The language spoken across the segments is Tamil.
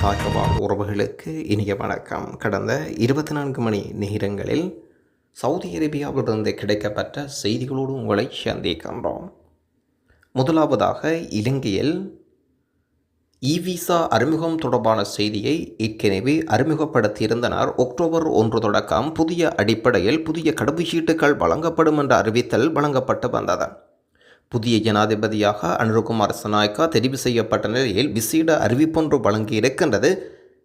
ஹாஜவால் உறவுகளுக்கு இனிய வணக்கம். கடந்த 24 மணி நேரங்களில் சவுதி அரேபியாவிலிருந்து கிடைக்கப்பட்ட செய்திகளோடு உங்களை சந்திக்கின்றோம். முதலாவதாக இலங்கையில் இ-விசா அறிமுகம் தொடர்பான செய்தியை ஏற்கனவே அறிமுகப்படுத்தியிருந்தனர். அக்டோபர் 1 தொடக்கம் புதிய அடிப்படையில் புதிய கடவுச்சீட்டுகள் வழங்கப்படும் என்ற அறிவித்தல் வழங்கப்பட்டு வந்தது. புதிய ஜனாதிபதியாக அனுரகுமார் திசாநாயக்கா தெரிவு செய்யப்பட்ட நிலையில் விசேட அறிவிப்பொன்று வழங்கியிருக்கின்றது.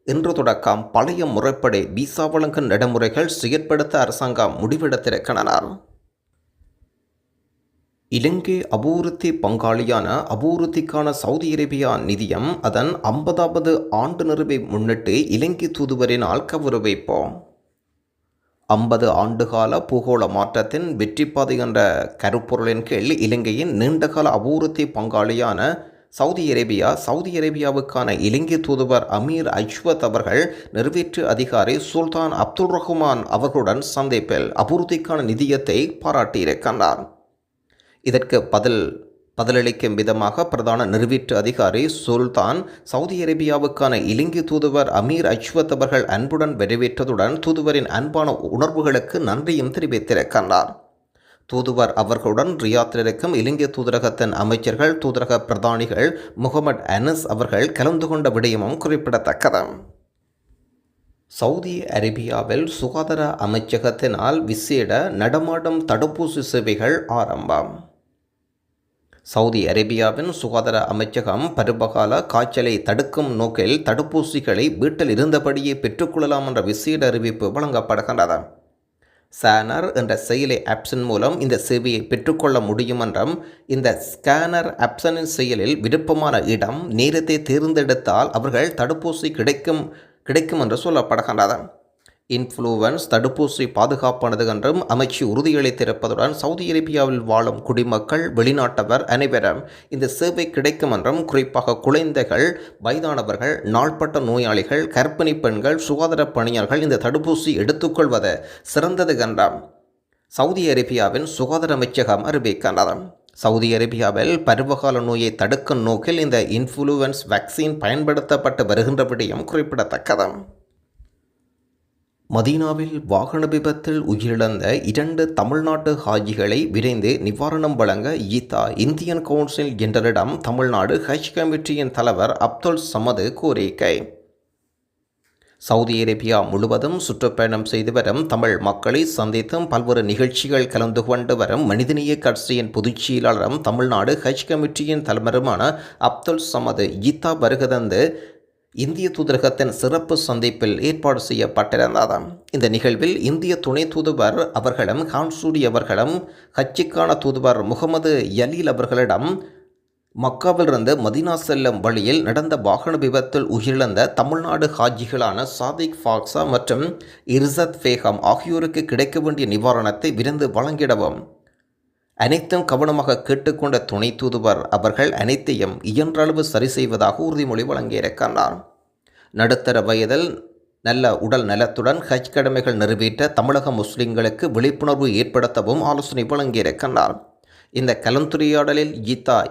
இன்று தொடக்கம் பழைய முறைப்படி விசா வழங்கும் நடைமுறைகள் செயற்படுத்த அரசாங்கம் முடிவெடுத்திருக்கின்றனர். இலங்கை அபிவிருத்தி பங்காளியான அபிவிருத்திக்கான சவுதி அரேபியா நிதியம் அதன் 50வது ஆண்டு நிறைவை முன்னிட்டு இலங்கை தூதுவரினால் கௌரவிப்போம். 50 ஆண்டுகால பூகோள மாற்றத்தின் வெற்றிப்பாதை என்ற கருப்பொருளின் கீழ் இலங்கையின் நீண்டகால அபிவிருத்தி பங்காளியான சவுதி அரேபியாவுக்கான இலங்கை தூதுவர் அமீர் அஜ்வத் அவர்கள் நிறைவேற்று அதிகாரி சுல்தான் அப்துல் ரஹ்மான் அவர்களுடன் சந்திப்பில் அபிவிருத்திக்கான நிதியத்தை பாராட்டியிருக்கின்றார். இதற்கு பதிலளிக்கும் விதமாக பிரதான நிறைவேற்று அதிகாரி சுல்தான் சவுதி அரேபியாவுக்கான இலங்கை தூதுவர் அமீர் அஜ்வத் அவர்கள் அன்புடன் வரவேற்றதுடன் தூதுவரின் அன்பான உணர்வுகளுக்கு நன்றியும் தெரிவித்திருக்கின்றார். தூதுவர் அவர்களுடன் ரியாத்தில் இருக்கும் இலங்கை தூதரகத்தின் அமைச்சர்கள் தூதரக பிரதானிகள் முகமது அனஸ் அவர்கள் கலந்து கொண்ட விடயமும் குறிப்பிடத்தக்கது. சவுதி அரேபியாவில் சுகாதார அமைச்சகத்தினால் விசேட நடமாடும் தடுப்பூசி சேவைகள் ஆரம்பம். சவுதி அரேபியாவின் சுகாதார அமைச்சகம் பருவகால காய்ச்சலை தடுக்கும் நோக்கில் தடுப்பூசிகளை வீட்டில் இருந்தபடியே பெற்றுக்கொள்ளலாம் என்ற விசேட அறிவிப்பு வழங்கப்படுகின்றது. ஸ்கேனர் என்ற செயலி ஆப்ஷன் மூலம் இந்த சேவையை பெற்றுக்கொள்ள முடியும் என்றும் இந்த ஸ்கேனர் ஆப்ஷனின் செயலில் விருப்பமான இடம் நேரத்தை தேர்ந்தெடுத்தால் அவர்கள் தடுப்பூசி கிடைக்கும் என்று சொல்லப்படுகின்றது. இன்ஃப்ளூவன்ஸ் தடுப்பூசி பாதுகாப்பானது என்றும் அமைச்சு உறுதியளித்திருப்பதுடன் சவுதி அரேபியாவில் வாழும் குடிமக்கள் வெளிநாட்டவர் அனைவரும் இந்த சேவை கிடைக்கும் என்றும் குறிப்பாக குழந்தைகள், வயதானவர்கள், நாள்பட்ட நோயாளிகள், கர்ப்பிணி பெண்கள், சுகாதார பணியாளர்கள் இந்த தடுப்பூசி எடுத்துக்கொள்வது சிறந்தது என்றும் சவுதி அரேபியாவின் சுகாதார அமைச்சகம் அறிவிக்கின்றது. சவுதி அரேபியாவில் பருவகால நோயை தடுக்கும் நோக்கில் இந்த இன்ஃப்ளூவன்ஸ் வேக்சின் பயன்படுத்தப்பட்டு வருகின்ற விடயம் குறிப்பிடத்தக்கது. மதீனாவில் வாகன விபத்தில் உயிரிழந்த 2 தமிழ்நாட்டு ஹாஜிகளை விரைந்து நிவாரணம் வழங்க இந்தியன் கவுன்சில் ஜெனரலிடம் தமிழ்நாடு ஹஜ் கமிட்டியின் தலைவர் அப்துல் சமது கோரிக்கை. சவுதி அரேபியா முழுவதும் சுற்றுப்பயணம் செய்து வரும் தமிழ் மக்களை சந்தித்தும் பல்வேறு நிகழ்ச்சிகள் கலந்து கொண்டு வரும் மனிதநேய கட்சியின் பொதுச் செயலாளரும் தமிழ்நாடு ஹஜ் கமிட்டியின் தலைவருமான அப்துல் சமது வருகதந்து இந்திய தூதரகத்தின் சிறப்பு சந்திப்பில் ஏற்பாடு செய்யப்பட்டிருந்தது. இந்த நிகழ்வில் இந்திய துணை தூதுவர் அவர்களும் ஹான்சூரி அவர்களும் ஹஜ்ஜுக்கான தூதுவர் முகமது யலீல் அவர்களிடம் மக்காவிலிருந்து மதீனா செல்லும் வழியில் நடந்த வாகன விபத்தில் உயிரிழந்த தமிழ்நாடு ஹாஜிகளான சாதிக் ஃபாக்ஸா மற்றும் இர்சத் பேகம் ஆகியோருக்கு கிடைக்க வேண்டிய நிவாரணத்தை விரைந்து வழங்கிடவும் அனைத்தும் கவனமாக கேட்டுக்கொண்ட துணை தூதுவர் அவர்கள் அனைத்தையும் இயன்றளவு சரி செய்வதாக உறுதிமொழி வழங்கியிருக்கிறார். நடுத்தர வயதில் நல்ல உடல் நலத்துடன் ஹஜ் கடமைகள் நிறைவேற்ற தமிழக முஸ்லிம்களுக்கு விழிப்புணர்வு ஏற்படுத்தவும் ஆலோசனை வழங்கியிருக்கிறார். இந்த கலந்துரையாடலில்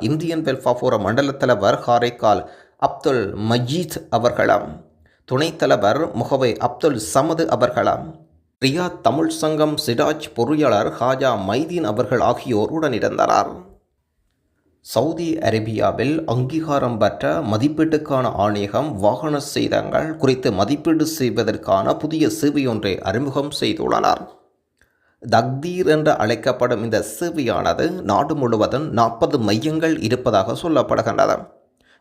இந்தியன் வெல்ஃபேர் ஃபோரம் மண்டல தலைவர் காரைக்கால் அப்துல் மஜீத் அவர்களும் துணைத் தலைவர் முகவை அப்துல் சமது அவர்களும் ரியாத் தமிழ் சங்கம் சிராஜ் பொறியாளர் ஹாஜா மைதீன் அவர்கள் ஆகியோர் உடனிருந்தனர். சவுதி அரேபியாவில் அங்கீகாரம் பெற்ற மதிப்பீட்டுக்கான ஆணையகம் வாகன சேதங்கள் குறித்து மதிப்பீடு செய்வதற்கான புதிய சேவையொன்றை அறிமுகம் செய்துள்ளனர். தக்தீர் என்று அழைக்கப்படும் இந்த சேவையானது நாடு முழுவதும் 40 மையங்கள் இருப்பதாக சொல்லப்படுகின்றது.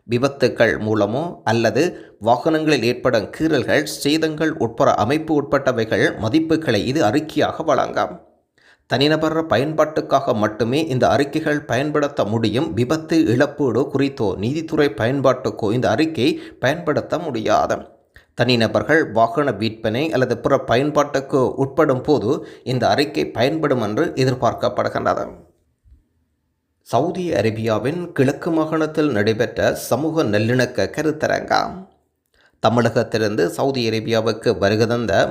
விபத்துக்கள் மூலமோ அல்லது வாகனங்களில் ஏற்படும் கீறல்கள், சேதங்கள் உட்பட அமைப்பு உட்பட்டவைகள் மதிப்புகளை இது அறிக்கையாக வழங்கும். தனிநபர் பயன்பாட்டுக்காக மட்டுமே இந்த அறிக்கைகள் பயன்படுத்த முடியும். விபத்து இழப்பீடு குறித்தோ நீதித்துறை பயன்பாட்டுக்கோ இந்த அறிக்கை பயன்படுத்த முடியாது. தனிநபர்கள் வாகன விற்பனை அல்லது பிற பயன்பாட்டுக்கு உட்படும் போது இந்த அறிக்கை பயன்படும் என்று எதிர்பார்க்கப்படுகின்றது. சவுதி அரேபியாவின் கிழக்கு மாகாணத்தில் நடைபெற்ற சமூக நல்லிணக்க கருத்தரங்கம். தமிழகத்திலிருந்து சவுதி அரேபியாவுக்கு வருகை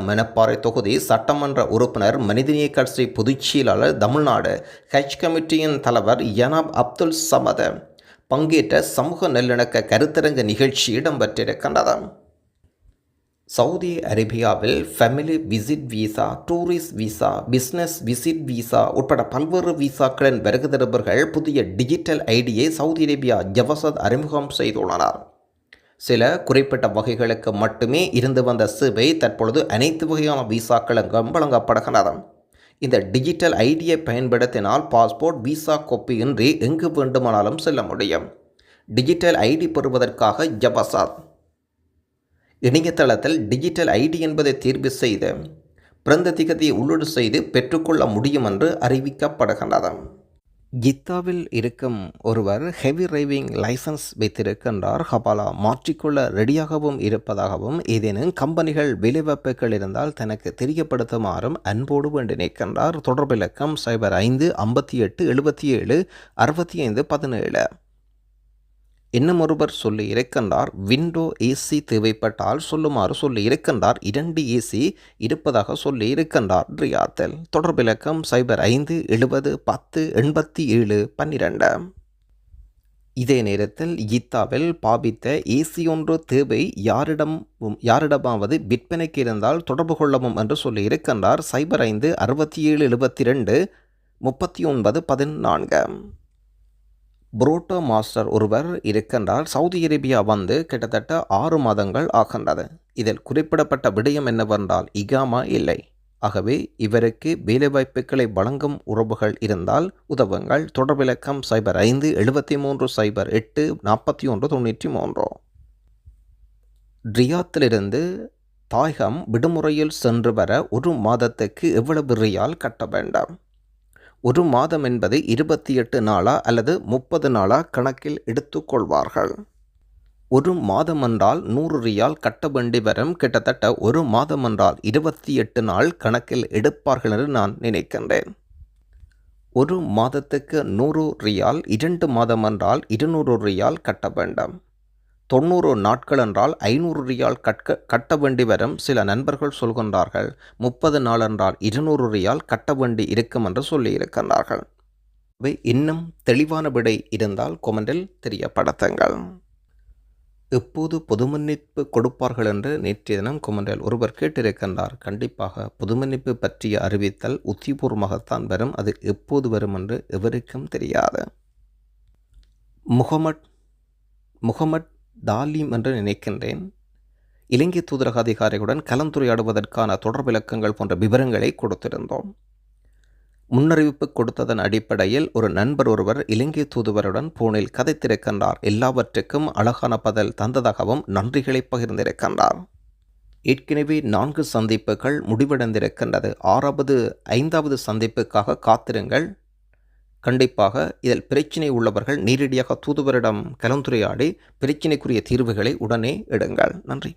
மணப்பாறை தொகுதி சட்டமன்ற உறுப்பினர் மனிதநேய கட்சி பொதுச் செயலாளர் தமிழ்நாடு ஹஜ் கமிட்டியின் தலைவர் யனாப் அப்துல் சமது பங்கேற்ற சமூக நல்லிணக்க கருத்தரங்க நிகழ்ச்சி இடம்பெற்றிருக்கின்றது. சவுதி அரேபியாவில் family visit visa, tourist visa, business visit visa உட்பட பல்வேறு விசாக்களின் வருகை தருபவர்கள் புதிய டிஜிட்டல் ஐடியை சவுதி அரேபியா ஜவசத் அறிமுகம் செய்துள்ளனர். சில குறிப்பிட்ட வகைகளுக்கு மட்டுமே இருந்து வந்த சேவை தற்பொழுது அனைத்து வகையான விசாக்களுக்கும் வழங்கப்படுகிறது. இந்த டிஜிட்டல் ஐடியை பயன்படுத்தினால் பாஸ்போர்ட், விசா கோப்பி இன்றி எங்கு வேண்டுமானாலும் செல்ல முடியும். டிஜிட்டல் ஐடி பெறுவதற்காக ஜவசத் இணையதளத்தில் டிஜிட்டல் ஐடி என்பதை தேர்வு செய்து பிறந்த திகதியை உள்ளீடு செய்து பெற்றுக்கொள்ள முடியும் என்று அறிவிக்கப்படுகின்றது. ஜித்தாவில் இருக்கும் ஒருவர் ஹெவி டிரைவிங் லைசன்ஸ் வைத்திருக்கின்றார். ஹபாலா மாற்றிக்கொள்ள ரெடியாகவும் இருப்பதாகவும் ஏதேனும் கம்பெனிகள் வேலைவாய்ப்புகள் இருந்தால் தனக்கு தெரியப்படுத்துமாறும் அன்போடு வேண்டி நிற்கின்றார். தொடர்பு இலக்கம் 05 58 77 65 17. இன்னும் ஒருவர் சொல்லி இருக்கின்றார், விண்டோ ஏசி தேவைப்பட்டால் சொல்லுமாறு சொல்லி இருக்கின்றார். 2 ஏசி இருப்பதாக சொல்லி இருக்கின்றார் ரியாத்தில். தொடர்பு இலக்கம் 05 70 10 87 12. இதே நேரத்தில் ஜித்தாவில் பாவித்த ஏசி ஒன்று தேவை, யாரிடமாவது விற்பனைக்கு இருந்தால் தொடர்பு கொள்ளவும் என்று சொல்லி இருக்கின்றார். 05 67 72 39 14. புரோட்டோ மாஸ்டர் ஒருவர் இருக்கின்றார். சவுதி அரேபியா வந்து கிட்டத்தட்ட 6 மாதங்கள் ஆகின்றது. இதில் குறிப்பிடப்பட்ட விடயம் என்னவென்றால் இகாமா இல்லை. ஆகவே இவருக்கு வேலைவாய்ப்புகளை வழங்கும் உறவுகள் இருந்தால் உதவுங்கள். தொடர்பிலக்கம் 05 73 08 41 93. ரியாத்திலிருந்து தாயகம் விடுமுறையில் சென்று வர 1 மாதத்துக்கு எவ்வளவு ரியால் கட்ட வேண்டும்? 1 மாதம் என்பது 28 நாளா அல்லது 30 நாளா கணக்கில் எடுத்துக்கொள்வார்கள். 1 மாதம் என்றால் 100 ரியால் கட்ட வேண்டி வரும். கிட்டத்தட்ட 1 மாதம் என்றால் 28 நாள் கணக்கில் எடுப்பார்கள் என்று நான் நினைக்கின்றேன். 1 மாதத்துக்கு 100 ரியால், 2 மாதம் என்றால் 200 ரியால் கட்ட வேண்டும். 90 நாட்கள் என்றால் 500 ரியால் கட்ட வேண்டி வரும். சில நண்பர்கள் சொல்கின்றார்கள் 30 நாள் என்றால் 200 ரியால் கட்ட வேண்டி இருக்கும் என்று சொல்லி இருக்கின்றார்கள். அவை இன்னும் தெளிவான விடை இருந்தால் கொமெண்டில் தெரியப்படுத்துங்கள். எப்போது பொதுமன்னிப்பு கொடுப்பார்கள் என்று நேற்றைய தினம் கொமெண்டில் ஒருவர் கேட்டிருக்கின்றார். கண்டிப்பாக பொதுமன்னிப்பு பற்றிய அறிவித்தல் உத்திபூர்வமாகத்தான் வரும். அது எப்போது வரும் என்று எவருக்கும் தெரியாது. முகமட் தாலீம் என்று நினைக்கின்றேன். இலங்கை தூதரக அதிகாரிகளுடன் கலந்துரையாடுவதற்கான தொடர்பு இலக்கங்கள் போன்ற விவரங்களை கொடுத்திருந்தோம். முன்னறிவிப்பு கொடுத்ததன் அடிப்படையில் ஒரு நண்பர் ஒருவர் இலங்கை தூதுவருடன் போனில் கதைத்திருக்கின்றார். எல்லாவற்றுக்கும் அழகான பதில் தந்ததாகவும் நன்றிகளை பகிர்ந்திருக்கின்றார். ஏற்கனவே 4 சந்திப்புகள் முடிவடைந்திருக்கின்றது. 5வது சந்திப்புக்காக காத்திருங்கள். கண்டிப்பாக இதில் பிரச்சினை உள்ளவர்கள் நேரடியாக தூதுவரிடம் கலந்துரையாடி பிரச்சினைக்குரிய தீர்வுகளை உடனே எடுங்கள். நன்றி.